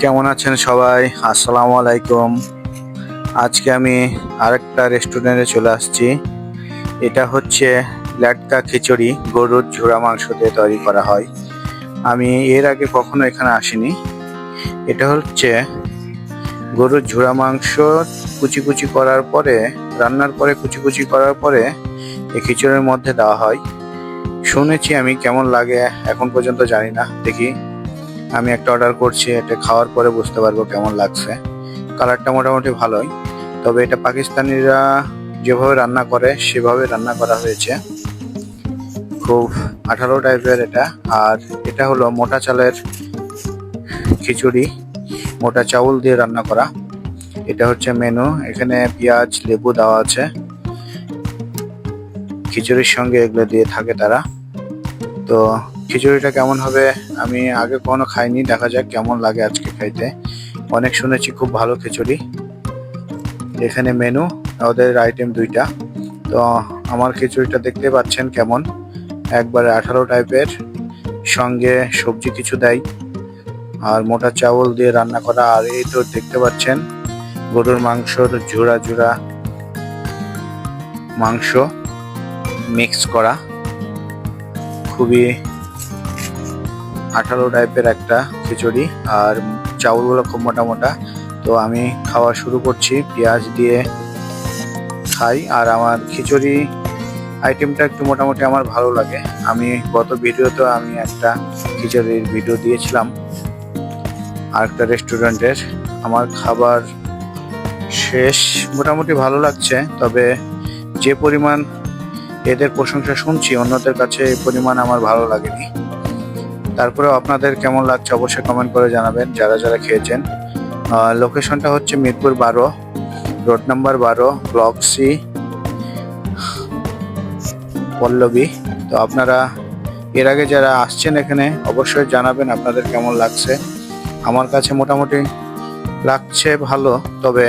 কেমন আছেন সবাই? আসসালামু আলাইকুম। আজকে আমি আরেকটা রেস্টুরেন্টে চলে আসছি। এটা হচ্ছে লেটকা খিচুড়ি, গরুর ঝুরা মাংস দিয়ে তৈরি করা হয়। আমি এর আগে কখনো এখানে আসিনি। এটা হচ্ছে গরুর ঝুরা মাংস কুচি কুচি করার পরে, রান্নার পরে কুচি কুচি করার পরে এই খিচুড়ির মধ্যে দেওয়া হয়। শুনেছি আমি, কেমন লাগে এখন পর্যন্ত জানি না। দেখি, আমি একটা অর্ডার করছি, এটা খাওয়ার পরে বুঝতে পারবো কেমন লাগছে। কালারটা মোটামুটি ভালোই, তবে এটা পাকিস্তানিরা যেভাবে রান্না করে সেভাবে রান্না করা হয়েছে। খুব আঠালো টাইপের এটা। আর এটা হলো মোটা চালের খিচুড়ি, মোটা চাউল দিয়ে রান্না করা। এটা হচ্ছে মেনু। এখানে পেঁয়াজ লেবু দেওয়া আছে, খিচুড়ির সঙ্গে এগুলো দিয়ে থাকে তারা। তো খিচুড়িটা কেমন হবে আমি আগে কখনো খাইনি, দেখা যাক কেমন লাগে আজকে খাইতে। অনেক শুনেছি খুব ভালো খিচুড়ি। এখানে মেনু, ওদের আইটেম দুইটা। তো আমার খিচুড়িটা দেখতে পাচ্ছেন কেমন, একবারে আঠালো টাইপের, সঙ্গে সবজি কিছু দেয় আর মোটা চাউল দিয়ে রান্না করা। আর এই তো দেখতে পাচ্ছেন গরুর মাংসর ঝুরা ঝুরা মাংস মিক্স করা, খুবই আঠালো টাইপের একটা খিচুড়ি। আর চাউলগুলো খুব মোটা মোটা। তো আমি খাওয়া শুরু করছি, পেঁয়াজ দিয়ে খাই। আর আমার খিচুড়ি আইটেমটা একটু মোটামুটি আমার ভালো লাগে। আমি গত ভিডিওতে আমি একটা খিচুড়ির ভিডিও দিয়েছিলাম আর একটা রেস্টুরেন্টের। আমার খাবার শেষ, মোটামুটি ভালো লাগছে। তবে যে পরিমাণ এদের প্রশংসা শুনছি অন্যদের কাছে, এই পরিমাণ আমার ভালো লাগেনি। তারপরেও আপনাদের কেমন লাগছে অবশ্যই কমেন্ট করে জানাবেন যারা যারা খেয়েছেন। লোকেশনটা হচ্ছে Mirpur 12, road number 12, block C, Pallabi. তো আপনারা এর আগে যারা আসছেন এখানে অবশ্যই জানাবেন আপনাদের কেমন লাগছে। আমার কাছে মোটামুটি লাগছে ভালো, তবে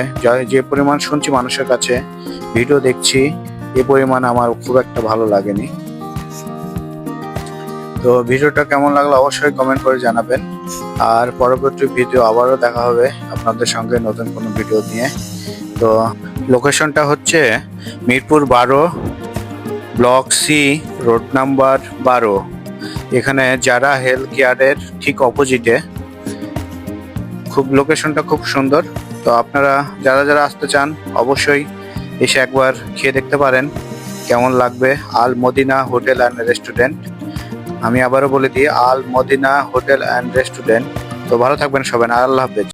যে পরিমাণ শুনছি মানুষের কাছে, ভিডিও দেখছি, এ পরিমাণ আমার খুব একটা ভালো লাগেনি। তো ভিডিওটা কেমন লাগলো অবশ্যই কমেন্ট করে জানাবেন। আর পরবর্তী ভিডিও আবারও দেখা হবে আপনাদের সঙ্গে নতুন কোনো ভিডিও নিয়ে। তো লোকেশনটা হচ্ছে Mirpur 12, block C, road number 12। এখানে যারা হেলথ কেয়ারের ঠিক অপোজিটে। লোকেশনটা খুব সুন্দর। তো আপনারা যারা যারা আসতে চান অবশ্যই এসে একবার খেয়ে দেখতে পারেন কেমন লাগবে। আল মদিনা হোটেল অ্যান্ড রেস্টুরেন্ট, আমি আবারও বলে দিই, আল মদিনা হোটেল অ্যান্ড রেস্টুরেন্ট। তো ভালো থাকবেন সবাই, আল্লাহ হাফেজ।